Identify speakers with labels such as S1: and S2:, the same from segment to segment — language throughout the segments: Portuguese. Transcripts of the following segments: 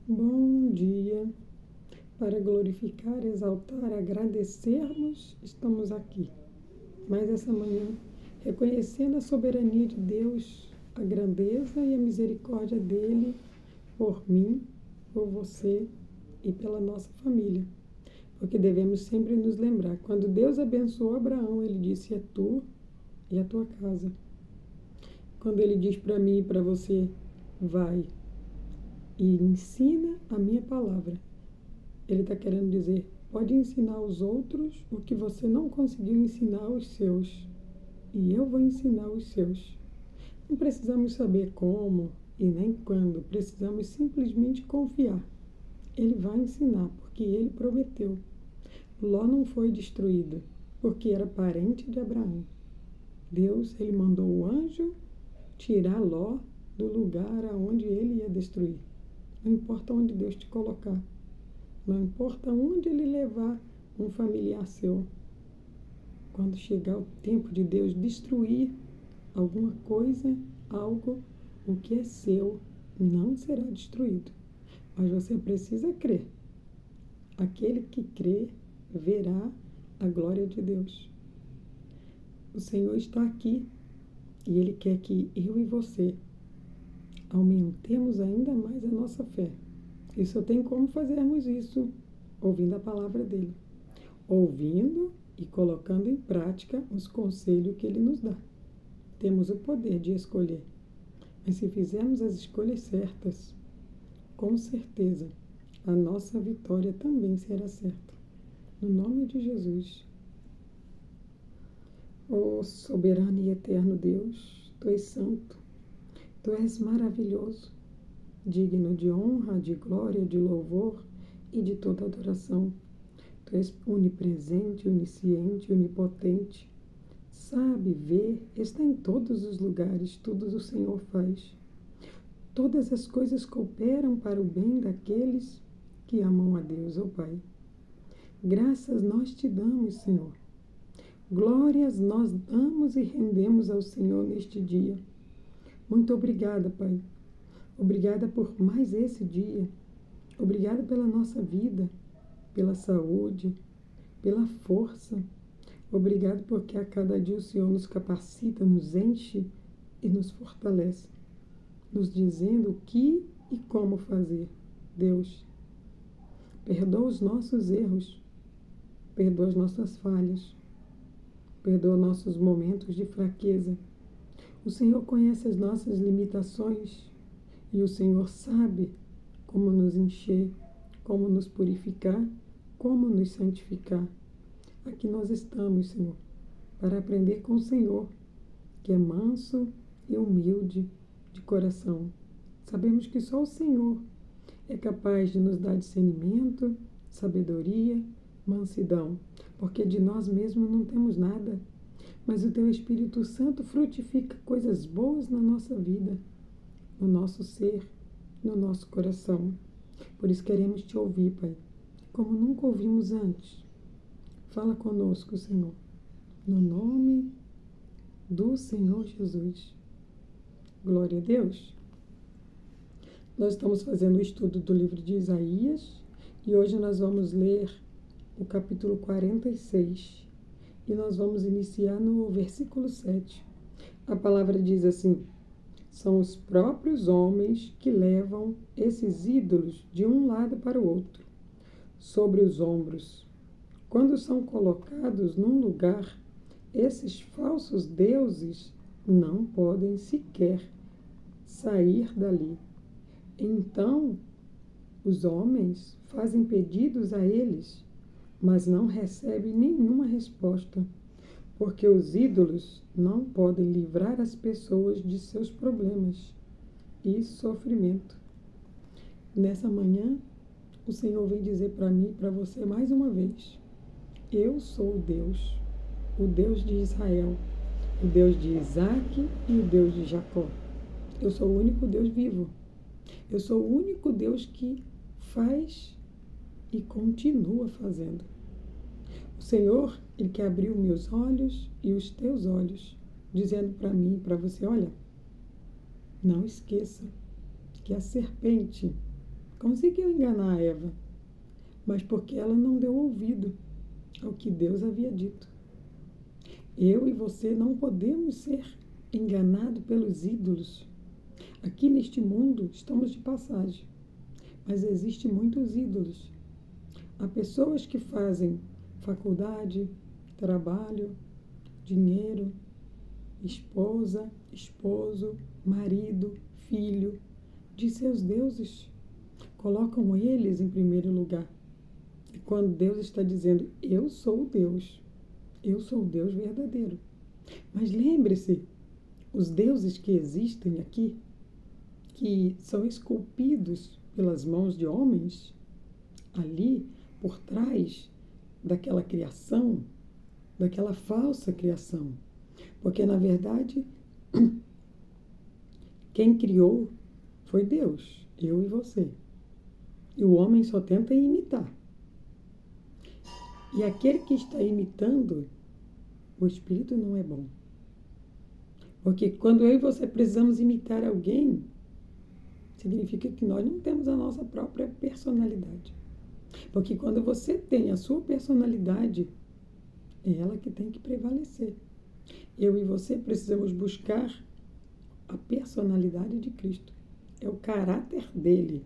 S1: Bom dia. Para glorificar, exaltar, agradecermos, estamos aqui. Mais essa manhã, reconhecendo a soberania de Deus, a grandeza e a misericórdia dele por mim, por você e pela nossa família. Porque devemos sempre nos lembrar, quando Deus abençoou Abraão, ele disse: é tu e a tua casa. Quando ele diz para mim e para você: vai e ensina a minha palavra, ele está querendo dizer: pode ensinar aos outros o que você não conseguiu ensinar aos seus, e eu vou ensinar os seus. Não precisamos saber como e nem quando, precisamos simplesmente confiar. Ele vai ensinar, porque ele prometeu. Ló não foi destruído, porque era parente de Abraão. Deus, ele mandou o anjo tirar Ló do lugar aonde ele ia destruir. Não importa onde Deus te colocar. Não importa onde ele levar um familiar seu. Quando chegar o tempo de Deus destruir alguma coisa, algo, o que é seu não será destruído. Mas você precisa crer. Aquele que crê verá a glória de Deus. O Senhor está aqui e Ele quer que eu e você aumentemos ainda mais a nossa fé. E só tem como fazermos isso ouvindo a palavra dele. Ouvindo e colocando em prática os conselhos que ele nos dá. Temos o poder de escolher. Mas se fizermos as escolhas certas, com certeza a nossa vitória também será certa. No nome de Jesus. Ó soberano e eterno Deus, Tu és santo, Tu és maravilhoso, digno de honra, de glória, de louvor e de toda adoração. Tu és onipresente, onisciente, onipotente. Sabe, vê, está em todos os lugares, tudo o Senhor faz. Todas as coisas cooperam para o bem daqueles que amam a Deus, ó Pai. Graças nós te damos, Senhor. Glórias nós damos e rendemos ao Senhor neste dia. Muito obrigada, Pai. Obrigada por mais esse dia. Obrigada pela nossa vida, pela saúde, pela força. Obrigado porque a cada dia o Senhor nos capacita, nos enche e nos fortalece, nos dizendo o que e como fazer. Deus, perdoa os nossos erros, perdoa as nossas falhas, perdoa nossos momentos de fraqueza. O Senhor conhece as nossas limitações e o Senhor sabe como nos encher, como nos purificar, como nos santificar. Aqui nós estamos, Senhor, para aprender com o Senhor, que é manso e humilde de coração. Sabemos que só o Senhor é capaz de nos dar discernimento, sabedoria, mansidão, porque de nós mesmos não temos nada, mas o Teu Espírito Santo frutifica coisas boas na nossa vida, no nosso ser, no nosso coração. Por isso queremos Te ouvir, Pai, como nunca ouvimos antes. Fala conosco, Senhor, no nome do Senhor Jesus. Glória a Deus. Nós estamos fazendo o estudo do livro de Isaías e hoje nós vamos ler o capítulo 46 e nós vamos iniciar no versículo 7. A palavra diz assim: são os próprios homens que levam esses ídolos de um lado para o outro, sobre os ombros. Quando são colocados num lugar, esses falsos deuses não podem sequer sair dali. Então, os homens fazem pedidos a eles, mas não recebem nenhuma resposta, porque os ídolos não podem livrar as pessoas de seus problemas e sofrimento. Nessa manhã, o Senhor vem dizer para mim e para você mais uma vez: eu sou o Deus de Israel, o Deus de Isaac e o Deus de Jacó. Eu sou o único Deus vivo. Eu sou o único Deus que faz e continua fazendo. O Senhor, Ele que abriu meus olhos e os teus olhos, dizendo para mim e para você: olha, não esqueça que a serpente conseguiu enganar Eva, mas porque ela não deu ouvido ao que Deus havia dito. Eu e você não podemos ser enganados pelos ídolos. Aqui neste mundo estamos de passagem, mas existem muitos ídolos. Há pessoas que fazem faculdade, trabalho, dinheiro, esposa, esposo, marido, filho, de seus deuses. Colocam eles em primeiro lugar. E quando Deus está dizendo, eu sou o Deus, eu sou o Deus verdadeiro. Mas lembre-se, os deuses que existem aqui, que são esculpidos pelas mãos de homens, ali por trás daquela criação, daquela falsa criação. Porque, na verdade, quem criou foi Deus, eu e você. E o homem só tenta imitar. E aquele que está imitando, o espírito não é bom. Porque quando eu e você precisamos imitar alguém, significa que nós não temos a nossa própria personalidade. Porque quando você tem a sua personalidade, é ela que tem que prevalecer. Eu e você precisamos buscar a personalidade de Cristo. É o caráter dele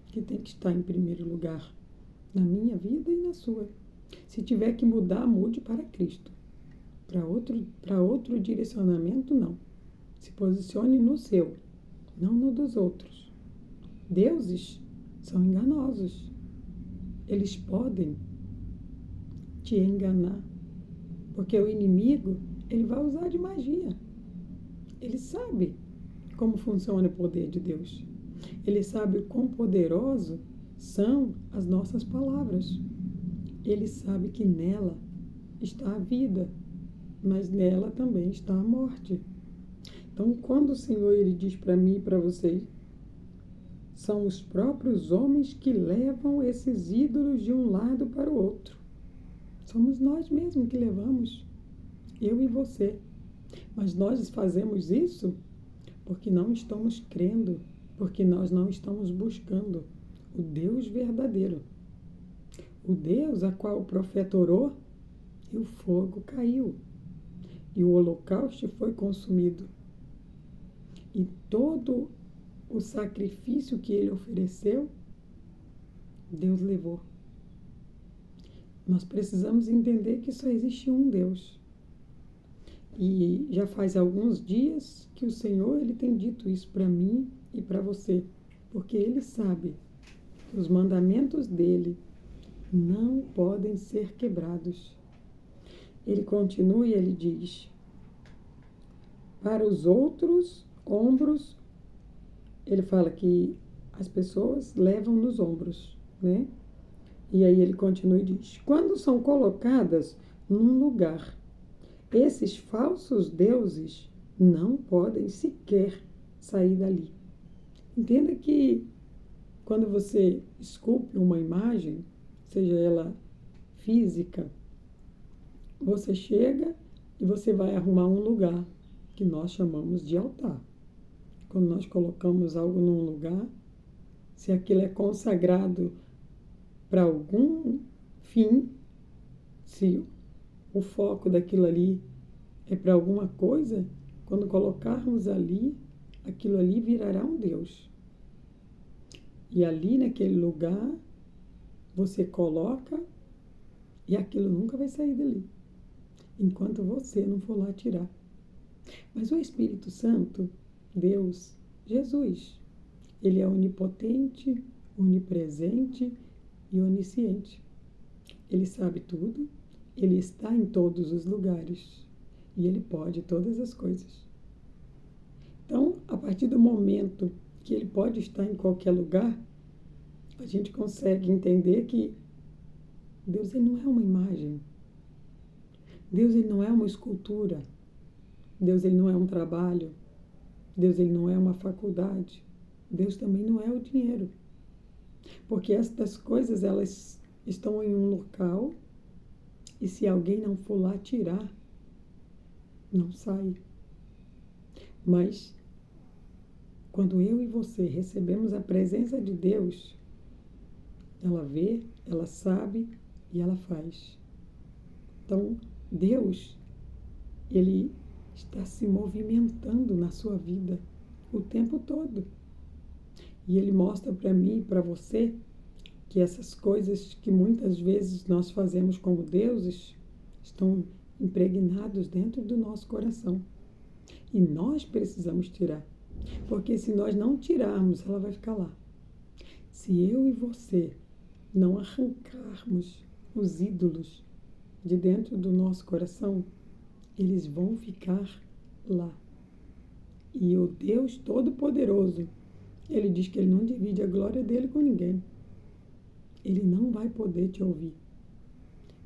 S1: que tem que estar em primeiro lugar, na minha vida e na sua. Se tiver que mudar, mude para Cristo. Para outro direcionamento, não. Se posicione no seu, não no dos outros. Deuses são enganosos. Eles podem te enganar. Porque o inimigo, ele vai usar de magia. Ele sabe como funciona o poder de Deus. Ele sabe o quão poderoso são as nossas palavras. Ele sabe que nela está a vida, mas nela também está a morte. Então, quando o Senhor ele diz para mim e para vocês, são os próprios homens que levam esses ídolos de um lado para o outro. Somos nós mesmos que levamos, eu e você. Mas nós fazemos isso porque não estamos crendo, porque nós não estamos buscando o Deus verdadeiro. O Deus a qual o profeta orou, e o fogo caiu, e o holocausto foi consumido. E todo o sacrifício que ele ofereceu, Deus levou. Nós precisamos entender que só existe um Deus. E já faz alguns dias que o Senhor ele tem dito isso para mim e para você, porque ele sabe que os mandamentos dele não podem ser quebrados. Ele continua e ele diz, para os outros ombros, ele fala que as pessoas levam nos ombros, né? E aí ele continua e diz, quando são colocadas num lugar, esses falsos deuses não podem sequer sair dali. Entenda que quando você esculpe uma imagem, seja ela física, você chega e você vai arrumar um lugar que nós chamamos de altar. Quando nós colocamos algo num lugar, se aquilo é consagrado para algum fim, se o foco daquilo ali é para alguma coisa, quando colocarmos ali, aquilo ali virará um Deus. E ali naquele lugar, você coloca e aquilo nunca vai sair dali, enquanto você não for lá tirar. Mas o Espírito Santo, Deus, Jesus, ele é onipotente, onipresente e onisciente. Ele sabe tudo, ele está em todos os lugares e ele pode todas as coisas. Então, a partir do momento que ele pode estar em qualquer lugar, a gente consegue entender que Deus ele não é uma imagem. Deus ele não é uma escultura. Deus ele não é um trabalho. Deus ele não é uma faculdade. Deus também não é o dinheiro. Porque estas coisas elas estão em um local e se alguém não for lá tirar, não sai. Mas quando eu e você recebemos a presença de Deus, Ela vê, ela sabe e ela faz. Então, Deus, Ele está se movimentando na sua vida o tempo todo. E Ele mostra para mim e para você que essas coisas que muitas vezes nós fazemos como deuses estão impregnados dentro do nosso coração. E nós precisamos tirar. Porque se nós não tirarmos, ela vai ficar lá. Se eu e você não arrancarmos os ídolos de dentro do nosso coração, eles vão ficar lá. E o Deus Todo-Poderoso, Ele diz que Ele não divide a glória dele com ninguém. Ele não vai poder te ouvir.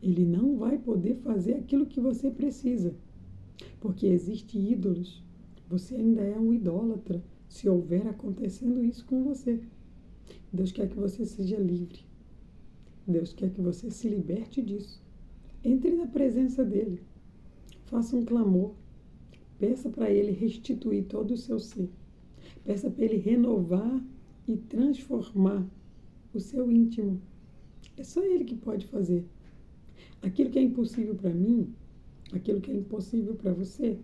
S1: Ele não vai poder fazer aquilo que você precisa. Porque existem ídolos. Você ainda é um idólatra se houver acontecendo isso com você. Deus quer que você seja livre. Deus quer que você se liberte disso. Entre na presença dEle. Faça um clamor. Peça para Ele restituir todo o seu ser. Peça para Ele renovar e transformar o seu íntimo. É só Ele que pode fazer. Aquilo que é impossível para mim, aquilo que é impossível para você,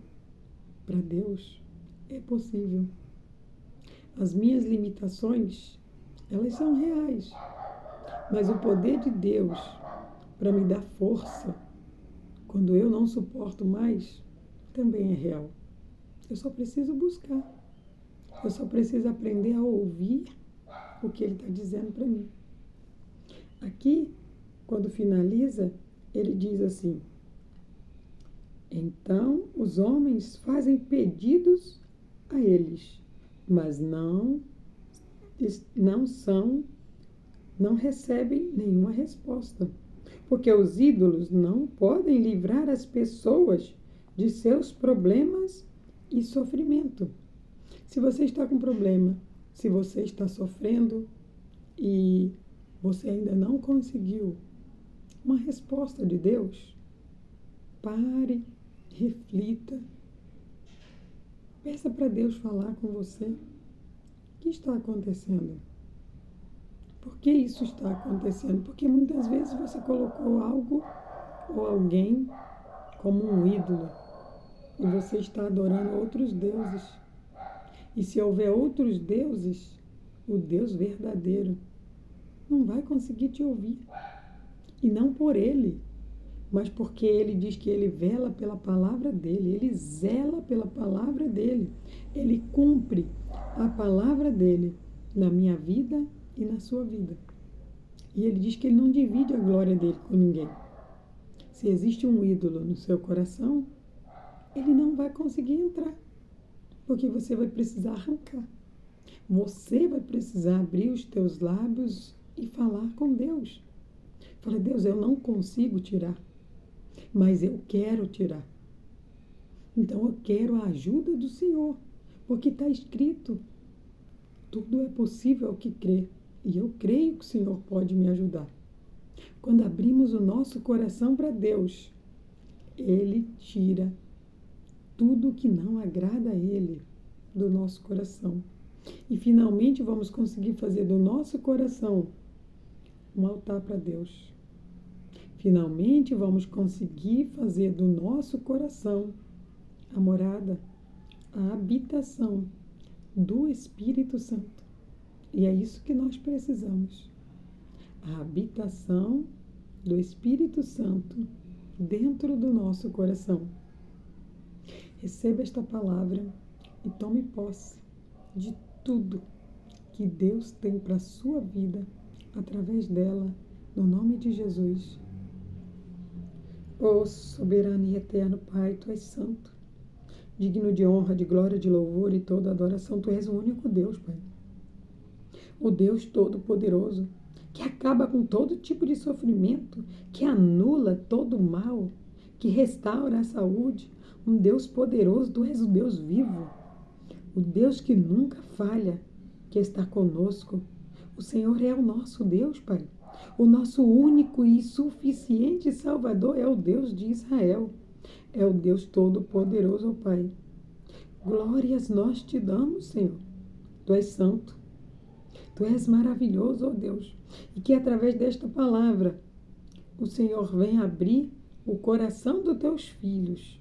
S1: para Deus é possível. As minhas limitações, elas são reais. Mas o poder de Deus para me dar força, quando eu não suporto mais, também é real. Eu só preciso buscar. Eu só preciso aprender a ouvir o que Ele está dizendo para mim. Aqui, quando finaliza, ele diz assim: então os homens fazem pedidos a eles, mas não recebem nenhuma resposta, porque os ídolos não podem livrar as pessoas de seus problemas e sofrimento. Se você está com problema, se você está sofrendo e você ainda não conseguiu uma resposta de Deus, pare, reflita, peça para Deus falar com você. O que está acontecendo? Por que isso está acontecendo? Porque muitas vezes você colocou algo ou alguém como um ídolo e você está adorando outros deuses. E se houver outros deuses, o Deus verdadeiro não vai conseguir te ouvir. E não por Ele, mas porque Ele diz que Ele vela pela palavra dEle, Ele zela pela palavra dEle, Ele cumpre a palavra dEle na minha vida e na sua vida. E Ele diz que Ele não divide a glória dEle com ninguém. Se existe um ídolo no seu coração, ele não vai conseguir entrar, porque você vai precisar arrancar. Você vai precisar abrir os teus lábios e falar com Deus. Fala: Deus, eu não consigo tirar, mas eu quero tirar. Então eu quero a ajuda do Senhor, porque está escrito: tudo é possível ao que crê, e eu creio que o Senhor pode me ajudar. Quando abrimos o nosso coração para Deus, Ele tira tudo que não agrada a Ele do nosso coração. E finalmente vamos conseguir fazer do nosso coração um altar para Deus. Finalmente vamos conseguir fazer do nosso coração a morada, a habitação do Espírito Santo. E é isso que nós precisamos. A habitação do Espírito Santo dentro do nosso coração. Receba esta palavra e tome posse de tudo que Deus tem para a sua vida através dela, no nome de Jesus. Ó soberano e eterno Pai, Tu és santo, digno de honra, de glória, de louvor e toda adoração. Tu és o único Deus, Pai. O Deus Todo-Poderoso, que acaba com todo tipo de sofrimento, que anula todo o mal, que restaura a saúde. Um Deus poderoso, Tu és o Deus vivo, o Deus que nunca falha, que está conosco. O Senhor é o nosso Deus, Pai. O nosso único e suficiente Salvador é o Deus de Israel. É o Deus Todo-Poderoso, Pai. Glórias nós te damos, Senhor. Tu és santo. Tu és maravilhoso, ó Deus. E que através desta palavra o Senhor venha abrir o coração dos teus filhos.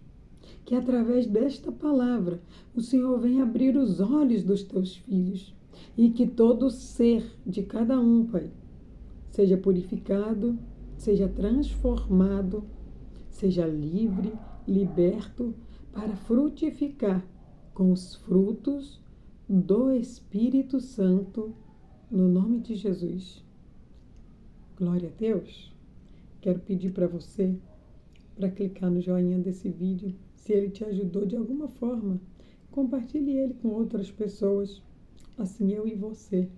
S1: Que através desta palavra o Senhor venha abrir os olhos dos teus filhos. E que todo ser de cada um, Pai, seja purificado, seja transformado, seja livre, liberto, para frutificar com os frutos do Espírito Santo, no nome de Jesus. Glória a Deus. Quero pedir para você, para clicar no joinha desse vídeo, se ele te ajudou de alguma forma, compartilhe ele com outras pessoas. Assim eu e você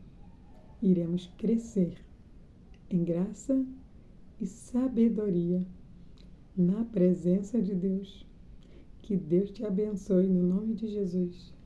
S1: iremos crescer em graça e sabedoria na presença de Deus. Que Deus te abençoe no nome de Jesus.